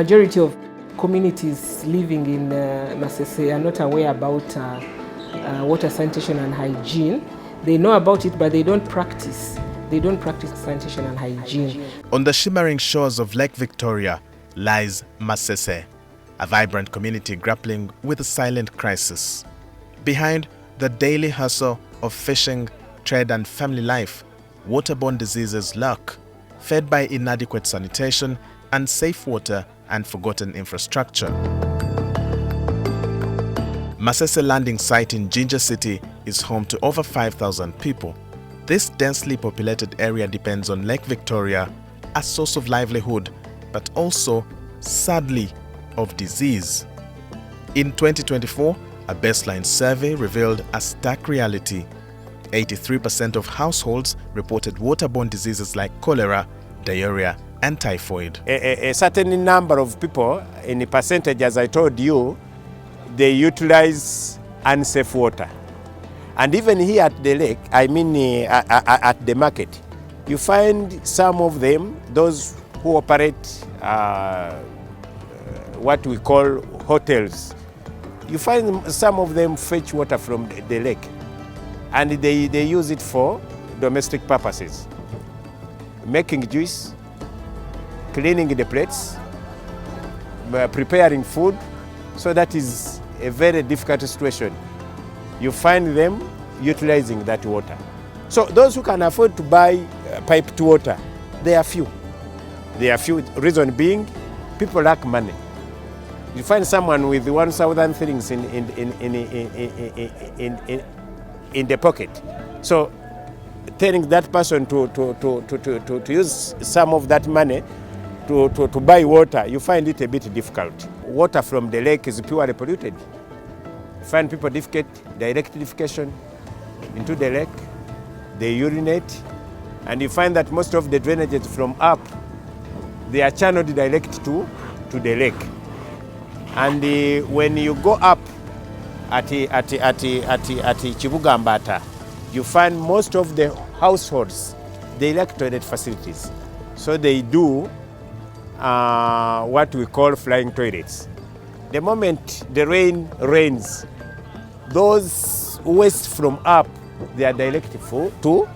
majority of communities living in Masese are not aware about water sanitation and hygiene. They know about it, but they don't practice. They don't practice sanitation and hygiene. On the shimmering shores of Lake Victoria lies Masese, a vibrant community grappling with a silent crisis. Behind the daily hustle of fishing, trade and family life, waterborne diseases lurk, fed by inadequate sanitation, unsafe water and forgotten infrastructure. Masese landing site in Jinja city is home to over 5,000 people. This densely populated area depends on Lake Victoria, a source of livelihood, but also, sadly, of disease. In 2024, a baseline survey revealed a stark reality. 83% of households reported waterborne diseases like cholera, diarrhea, and typhoid. A certain number of people, in a percentage, as I told you, they utilize unsafe water. And even here at the lake, at the market, you find some of them, those who operate what we call hotels, you find some of them fetch water from the lake and they use it for domestic purposes. Making juice, cleaning the plates, preparing food. So that is a very difficult situation. You find them utilizing that water. So those who can afford to buy piped water, they are few. They are few, reason being, people lack money. You find someone with 1,000 things in the pocket. So telling that person to use some of that money to buy water, you find it a bit difficult. Water from the lake is purely polluted. You find people defecate, direct defecation into the lake, they urinate, and you find that most of the drainages from up, they are channeled direct to the lake. And when you go up at Chibugambata, you find most of the households, they lack toilet facilities. So they do what we call flying toilets. The moment the rain rains, those waste from up, they are directed to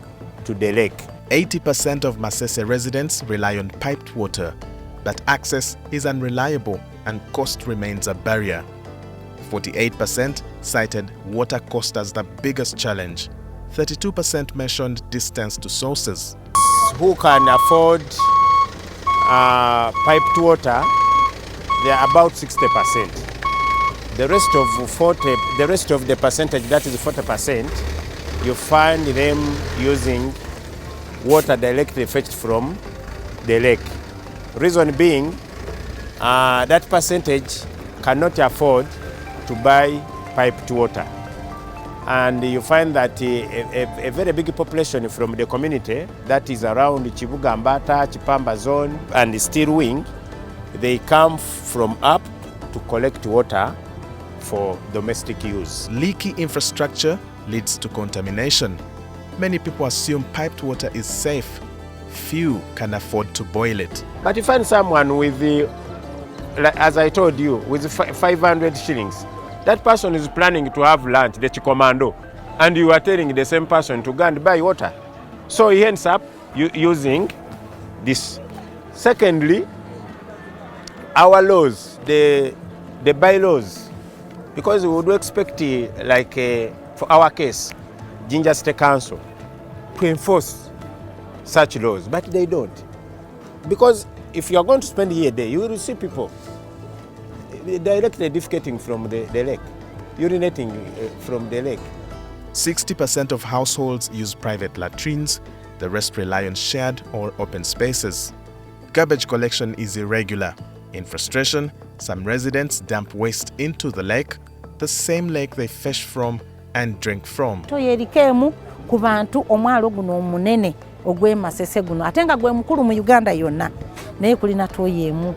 the lake. 80% of Masese residents rely on piped water, but access is unreliable and cost remains a barrier. 48% cited water cost as the biggest challenge. 32% mentioned distance to sources. Who can afford piped water, they are about 60%. The rest of the percentage, that is 40%, you find them using water directly fetched from the lake. Reason being, that percentage cannot afford to buy piped water. And you find that a very big population from the community that is around Chibugambata, Chipamba zone and Stilwing, they come from up to collect water for domestic use. Leaky infrastructure leads to contamination. Many people assume piped water is safe. Few can afford to boil it. But you find someone with as I told you, with 500 shillings, that person is planning to have lunch, the chikomando, and you are telling the same person to go and buy water. So he ends up using this. Secondly, our laws, the bylaws, because we would expect, for our case, Jinja State Council, to enforce such laws, but they don't. Because if you are going to spend here a day, you will see people directly defecating from the lake, urinating from the lake. 60% of households use private latrines, the rest rely on shared or open spaces. Garbage collection is irregular. In frustration, some residents dump waste into the lake, the same lake they fish from and drink from. Toyerikemu ku bantu omwalo guno omunene ogwe Masese guno atenga gwe mukulu mu Uganda yonna naye kulina toyemu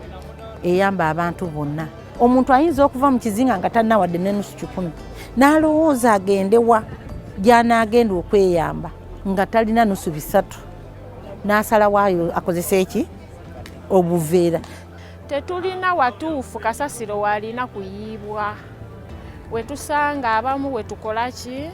eyamba abantu bonna. Omuntu ayinza okuva mu kizinga nga tannawadde n'ennusu 10 n'alowooza agendewa gy'ana agenda okweyamba nga talina nusu 3 n'asala waayo akozesa eki obuveera. Tetulina watuufu kasasiro walina kuyiibwa. Wetusanga abamu wetukola ki?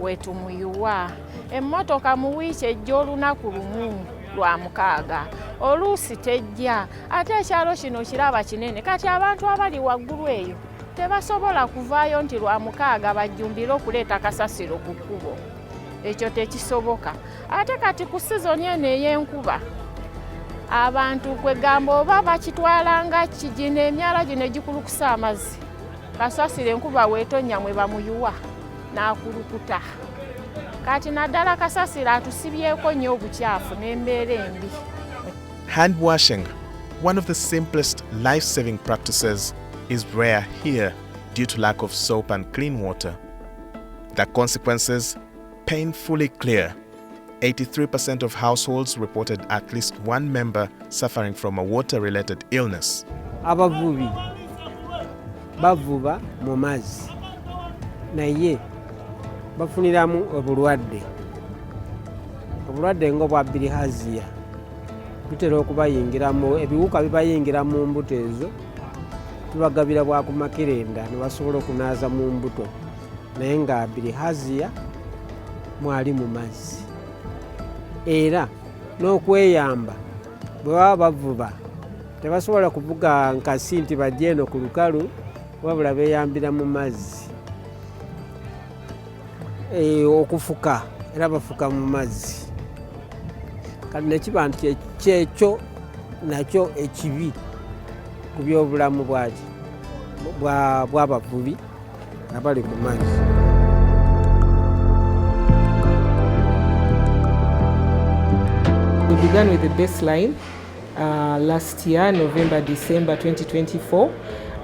Wetumuyuwa. Emmotoka mu wiiki ejja olunaku lumu lwa mukaaga. Oluusi tejja. Ate ekyalo kino kiraba kinene. Kati abantu abali waggulu eyo tebasobola kuvaayo nti lwa mukaaga bajjumbire okuleeta kasasiro ku kkubo. Ekyo tekisoboka. Ate kati ku sizoni eno ey'enkuba abantu kwegamba oba bakitwalanga kigina emyala gino egikulukusa amazzi. Kasasiro enkuba weetonnya mwe bamuyuwa n'akulukuta. Kati naddala kasasiro atusibyeko nnyo obukyafu n'embeera embi. Hand washing, one of the simplest life-saving practices, is rare here due to lack of soap and clean water. The consequences painfully clear. 83% of households reported at least one member suffering from a water-related illness. Abavubi bavuba mu mazzi naye bafuniramu obulwadde ng'obwa bilharzia bitera okubayingiramu, ebiwuka bibayingira mu mbuto ezo, tubagabira bwa ku makerenda ne basobola okunaaza mu mbuto naye nga bilharzia mwali mu mazzi. Era n'okweyamba bwe baba bavuba tebasobola kuvuga nkasi nti bajje eno ku lukalu, wabula beeyambira mu mazzi. Okufuka era bafuka mu mazzi. Kati nekiba nti kyekyo nakyo ekibi ku byobulamu bw'abavubi abali ku mazzi. We began with the baseline last year, November, December 2024,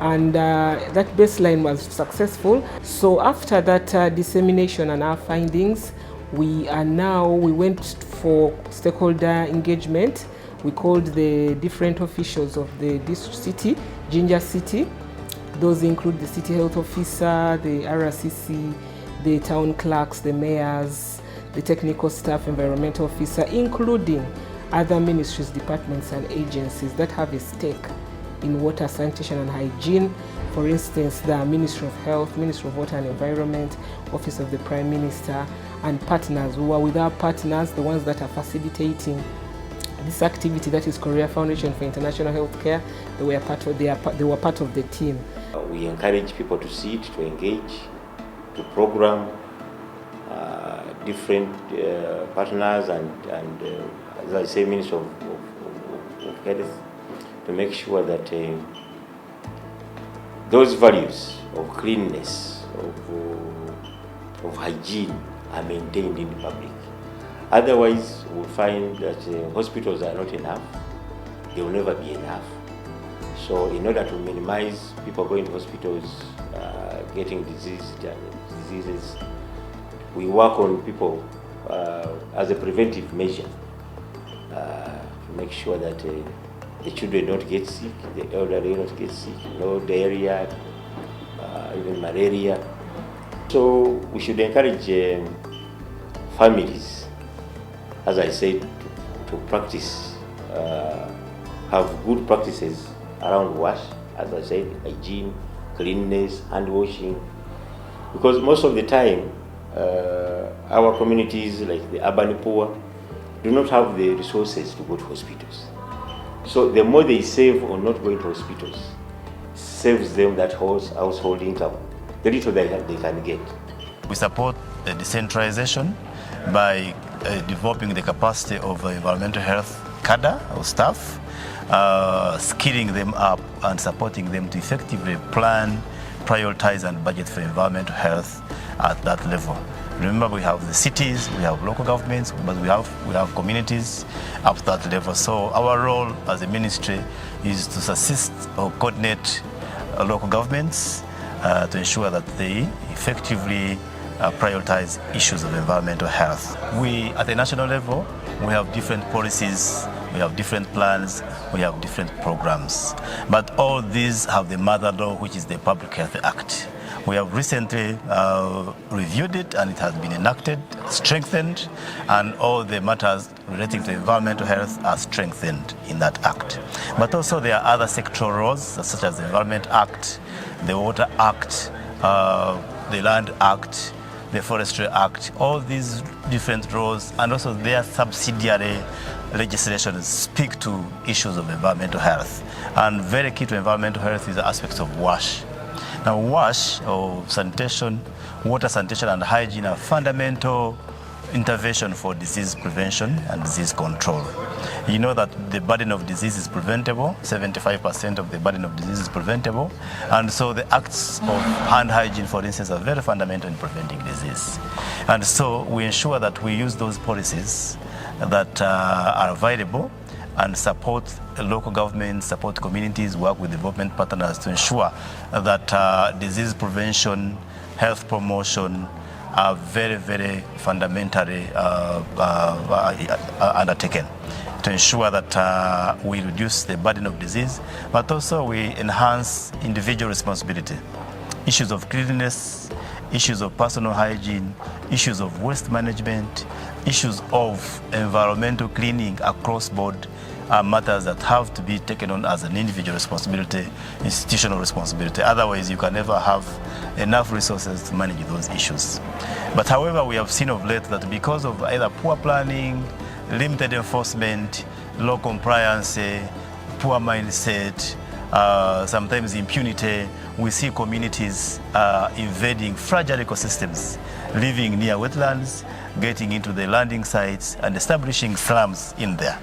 and that baseline was successful. So after that dissemination and our findings, we went for stakeholder engagement. We called the different officials of this city, Jinja city. Those include the city health officer, the RCC, the town clerks, the mayors, the technical staff, environmental officer, including other ministries, departments and agencies that have a stake in water, sanitation and hygiene. For instance, the Ministry of Health, Ministry of Water and Environment, Office of the Prime Minister, and partners who are with our partners, the ones that are facilitating this activity, that is Korea Foundation for International Healthcare. They were part of the team. We encourage people to sit, to engage, to program different partners and as I say, Ministry of Health, to make sure that those values of cleanliness, of hygiene are maintained in the public. Otherwise, we'll find that hospitals are not enough. They will never be enough. So in order to minimize people going to hospitals, getting diseases, we work on people as a preventive measure to make sure that the children don't get sick, the elderly don't get sick, no diarrhea, even malaria. So we should encourage families, as I said, to practice, have good practices around wash, as I said, hygiene, cleanliness, hand washing, because most of the time our communities, like the urban poor, do not have the resources to go to hospitals. So the more they save on not going to hospitals, saves them that household income, the little they can get. We support the decentralization by developing the capacity of environmental health cadre or staff, skilling them up and supporting them to effectively plan, prioritize and budget for environmental health at that level. Remember, we have the cities, we have local governments, but we have communities up to that level. So our role as a ministry is to assist or coordinate local governments to ensure that they effectively prioritize issues of environmental health. We, at the national level, we have different policies, we have different plans, we have different programs. But all these have the mother law, which is the Public Health Act. We have recently reviewed it and it has been enacted, strengthened, and all the matters relating to environmental health are strengthened in that act. But also there are other sectoral roles such as the Environment Act, the Water Act, the Land Act, the Forestry Act. All these different roles and also their subsidiary legislation speak to issues of environmental health. And very key to environmental health is the aspects of WASH. Now WASH, or sanitation, water, sanitation and hygiene, are fundamental intervention for disease prevention and disease control. You know that the burden of disease is preventable, 75% of the burden of disease is preventable, and so the acts of hand hygiene, for instance, are very fundamental in preventing disease. And so we ensure that we use those policies that are available and support local governments, support communities, work with development partners to ensure that disease prevention, health promotion are very, very fundamentally undertaken to ensure that we reduce the burden of disease, but also we enhance individual responsibility. Issues of cleanliness, issues of personal hygiene, issues of waste management, issues of environmental cleaning across board are matters that have to be taken on as an individual responsibility, institutional responsibility. Otherwise, you can never have enough resources to manage those issues. But however, we have seen of late that because of either poor planning, limited enforcement, low compliance, poor mindset, sometimes impunity, we see communities invading fragile ecosystems, living near wetlands, getting into the landing sites and establishing slums in there.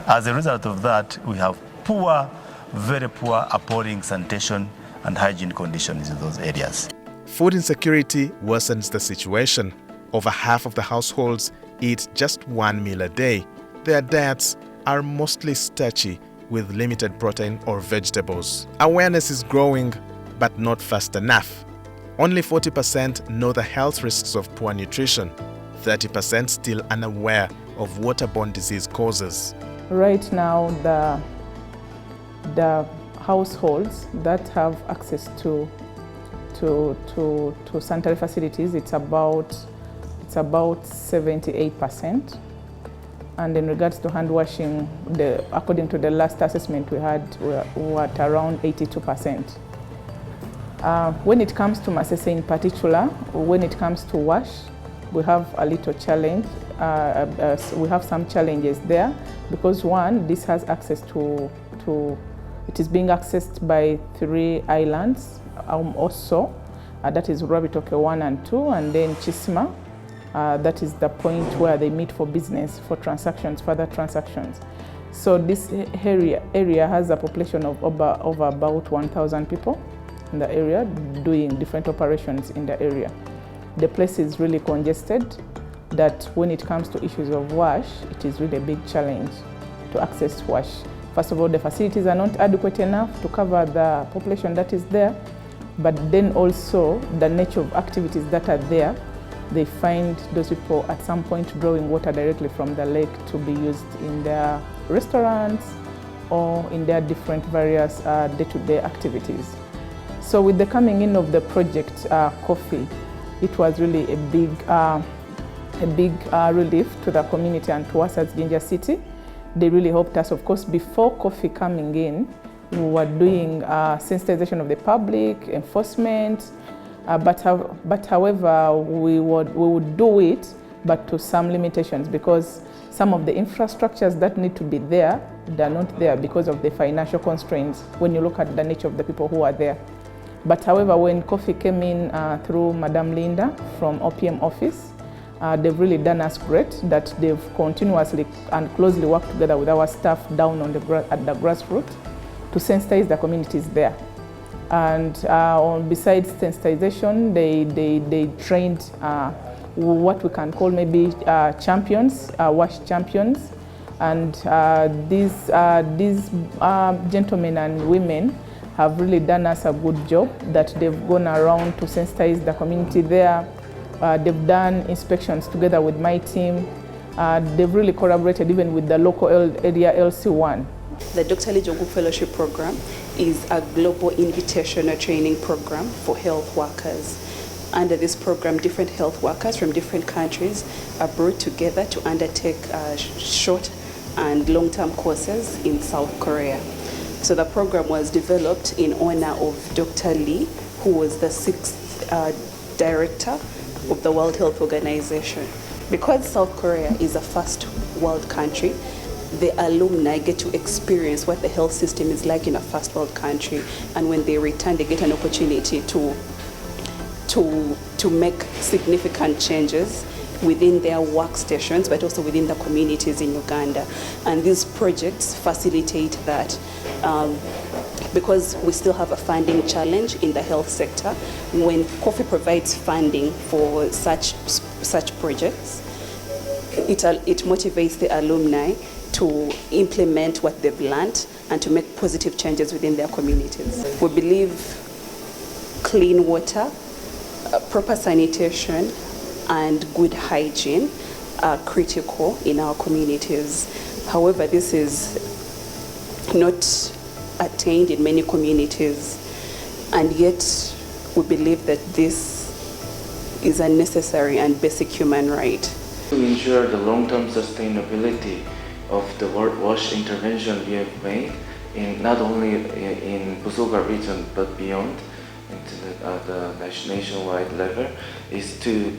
As a result of that, we have poor, very poor, appalling sanitation and hygiene conditions in those areas. Food insecurity worsens the situation. Over half of the households eat just one meal a day. Their diets are mostly starchy with limited protein or vegetables. Awareness is growing, but not fast enough. Only 40% know the health risks of poor nutrition. 30% still unaware of waterborne disease causes. Right now, the households that have access to sanitary facilities, it's about 78%. And in regards to hand washing, according to the last assessment we had, we're at around 82%. When it comes to Masese in particular, when it comes to wash, we have a little challenge. We have some challenges there because one, this has access to it is being accessed by 3 islands also. That is Rabitoke 1 and 2, and then Chisima. That is the point where they meet for business, for transactions, further transactions. So this area has a population of over about 1,000 people in the area doing different operations in the area. The place is really congested, that when it comes to issues of wash, it is really a big challenge to access wash. First of all, the facilities are not adequate enough to cover the population that is there, but then also the nature of activities that are there, they find those people at some point drawing water directly from the lake to be used in their restaurants or in their different various day-to-day activities. So with the coming in of the project Kofih, it was really a big relief to the community and to us as Jinja City. They really helped us. Of course, before Kofih coming in, we were doing sensitization of the public, enforcement, but however, we would do it, but to some limitations, because some of the infrastructures that need to be there, they're not there because of the financial constraints when you look at the nature of the people who are there. But however, when Kofih came in through Madam Linda from OPM office, they've really done us great, that they've continuously and closely worked together with our staff down on at the grassroots to sensitize the communities there. And besides sensitization, they trained what we can call maybe champions, wash champions. And these gentlemen and women have really done us a good job, that they've gone around to sensitize the community there. They've done inspections together with my team. They've really collaborated even with the local area LC1. The Dr. Lee Jongu Fellowship Program is a global invitational training program for health workers. Under this program, different health workers from different countries are brought together to undertake short and long-term courses in South Korea. So the program was developed in honor of Dr. Lee, who was the 6th director of the World Health Organization. Because South Korea is a first world country, the alumni get to experience what the health system is like in a first world country, and when they return, they get an opportunity to make significant changes within their workstations, but also within the communities in Uganda. And these projects facilitate that. Because we still have a funding challenge in the health sector, when Kofih provides funding for such projects, it motivates the alumni to implement what they've learned and to make positive changes within their communities. We believe clean water, proper sanitation, and good hygiene are critical in our communities. However, this is not attained in many communities, and yet we believe that this is a necessary and basic human right. To ensure the long-term sustainability of the wash intervention we have made, not only in Busoga region but beyond, into the nationwide level, is to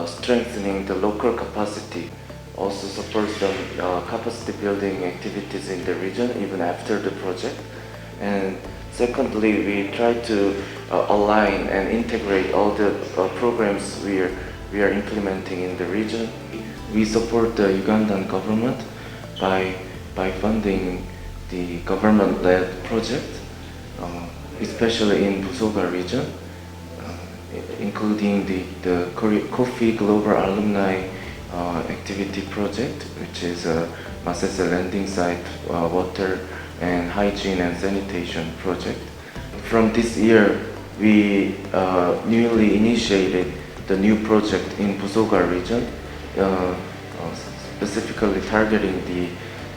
strengthening the local capacity. Also supports the capacity building activities in the region even after the project. And secondly, we try to align and integrate all the programs we are implementing in the region. We support the Ugandan government by funding the government-led project, especially in Busoga region, including the Kofih Global Alumni Activity Project, which is a Masese landing site water and hygiene and sanitation project. From this year, we newly initiated the new project in Busoga region, specifically targeting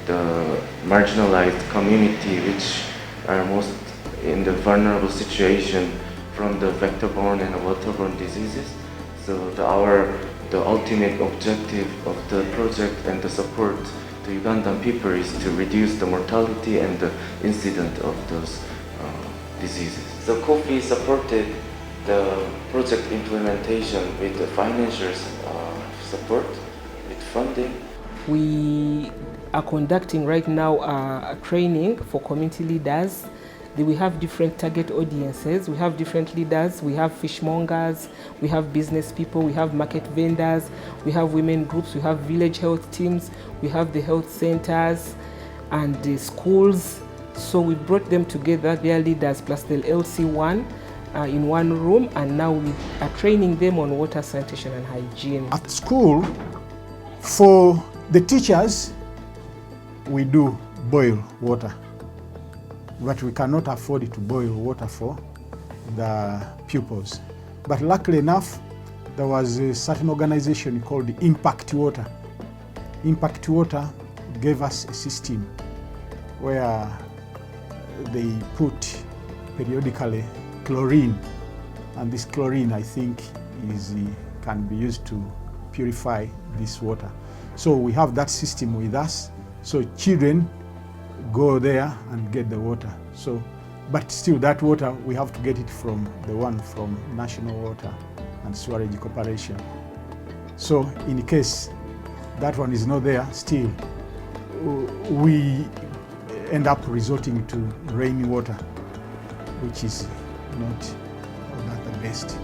the marginalized community which are most in the vulnerable situation from the vector-borne and waterborne diseases. So the ultimate objective of the project and the support to Ugandan people is to reduce the mortality and the incidence of those diseases. So Kofih supported the project implementation with the financial support, with funding. We are conducting right now a training for community leaders. We have different target audiences, we have different leaders, we have fishmongers, we have business people, we have market vendors, we have women groups, we have village health teams, we have the health centers and the schools. So we brought them together, their leaders plus the LC1 in one room, and now we are training them on water, sanitation and hygiene. At school, for the teachers, we do boil water, but we cannot afford to boil water for the pupils. But luckily enough, there was a certain organization called Impact Water. Impact Water gave us a system where they put periodically chlorine, and this chlorine, I think, can be used to purify this water. So we have that system with us, so children go there and get the water. So, but still that water, we have to get it from the one from National Water and Sewerage Corporation. So in case that one is not there, still we end up resorting to rainwater, which is not the best.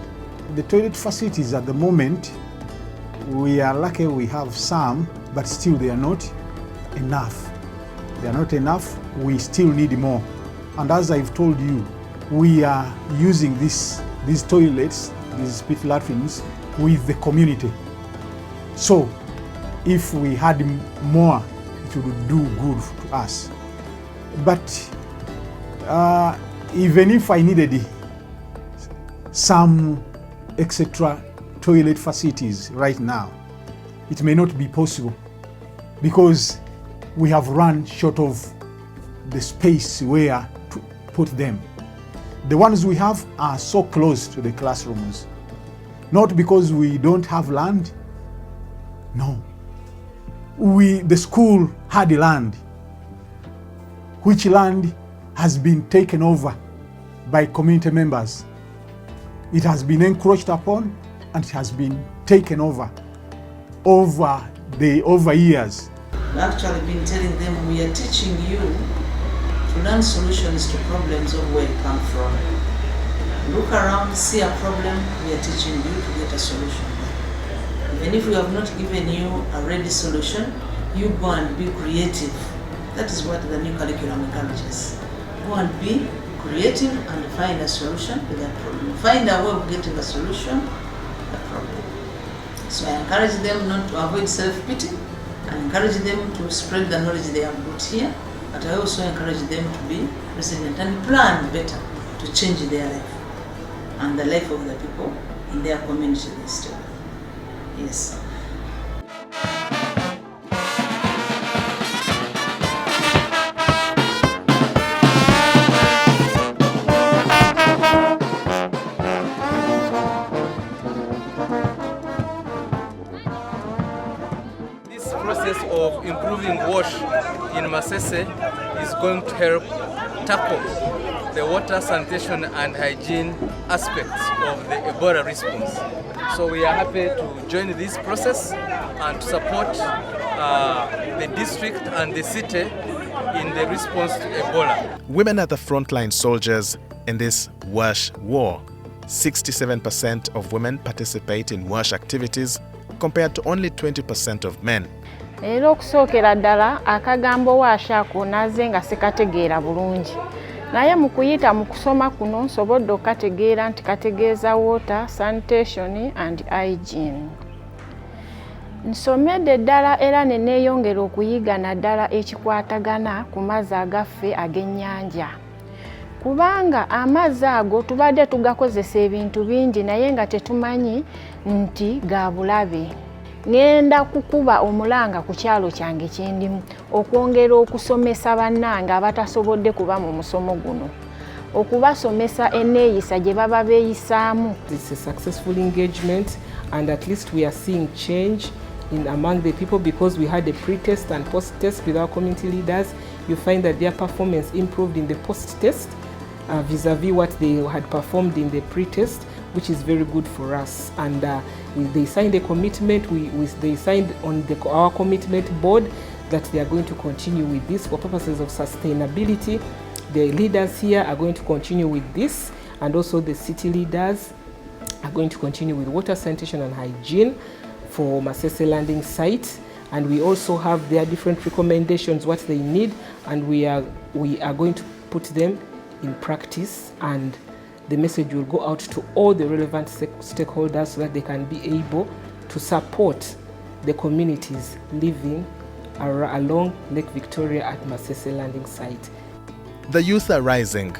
The toilet facilities at the moment, we are lucky we have some, but still they are not enough. They are not enough, we still need more. And as I've told you, we are using these toilets, these pit latrines, with the community. So if we had more, it would do good to us. But even if I needed some extra toilet facilities right now, it may not be possible because we have run short of the space where to put them. The ones we have are so close to the classrooms. Not because we don't have land. No. The school had land, which land has been taken over by community members. It has been encroached upon and it has been taken over years. We've actually been telling them we are teaching you to learn solutions to problems of where you come from. Look around, see a problem, we are teaching you to get a solution. Even if we have not given you a ready solution, you go and be creative. That is what the new curriculum encourages. Go and be creative and find a solution to that problem. Find a way of getting a solution to the problem. So I encourage them not to avoid self-pity. I encourage them to spread the knowledge they have got here, but I also encourage them to be resilient and plan better to change their life and the life of the people in their community they stay. Yes. This process of improving WASH in Masese is going to help tackle the water, sanitation and hygiene aspects of the Ebola response. So we are happy to join this process and to support the district and the city in the response to Ebola. Women are the frontline soldiers in this WASH war. 67% of women participate in WASH activities compared to only 20% of men. Era okusookera ddala akagambo WASH ako naze nga sekategeera bulungi. Naye mu kuyita mu kusoma kuno nsobodde okategeera nti kategeeza water, sanitation and hygiene. Nsomedde ddala era ne neeyongera okuyiga naddala ekikwatagana ku mazzi agaffe ag'ennyanja. Kubanga amazzi ago tubadde tugakozesa ebintu bingi naye nga tetumanyi nti ga bulabe. Ngenda kukuba omulanga ku kyalo kyange kyendimu okwongera okusomesa bannange abatasobodde kuba mu musomo guno. Okubasomesa enneeyisa gye baba beeyisaamu. It's a successful engagement and at least we are seeing change among the people because we had a pre-test and post-test with our community leaders. You find that their performance improved in the post-test vis-a-vis what they had performed in the pre-test, which is very good for us. And they signed a commitment, they signed on our commitment board that they are going to continue with this for purposes of sustainability. The leaders here are going to continue with this, and also the city leaders are going to continue with water, sanitation and hygiene for Masese landing site. And we also have their different recommendations, what they need, and we are going to put them in practice, and the message will go out to all the relevant stakeholders so that they can be able to support the communities living along Lake Victoria at Masese landing site. The youth are rising.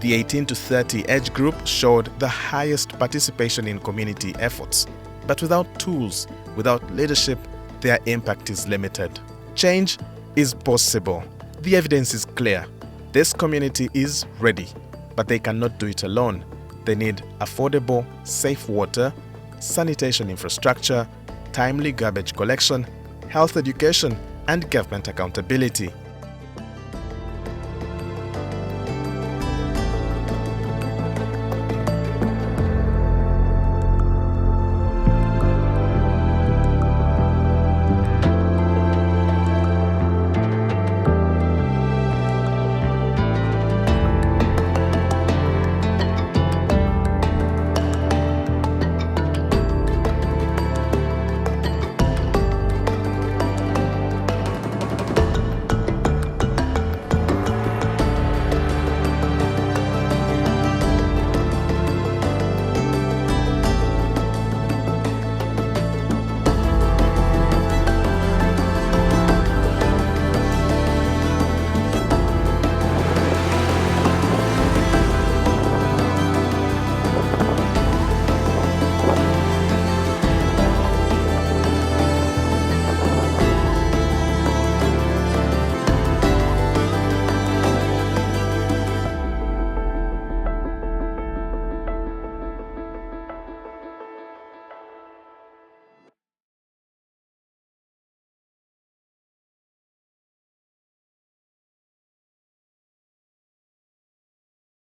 The 18 to 30 age group showed the highest participation in community efforts. But without tools, without leadership, their impact is limited. Change is possible. The evidence is clear. This community is ready, but they cannot do it alone. They need affordable, safe water, sanitation infrastructure, timely garbage collection, health education, and government accountability.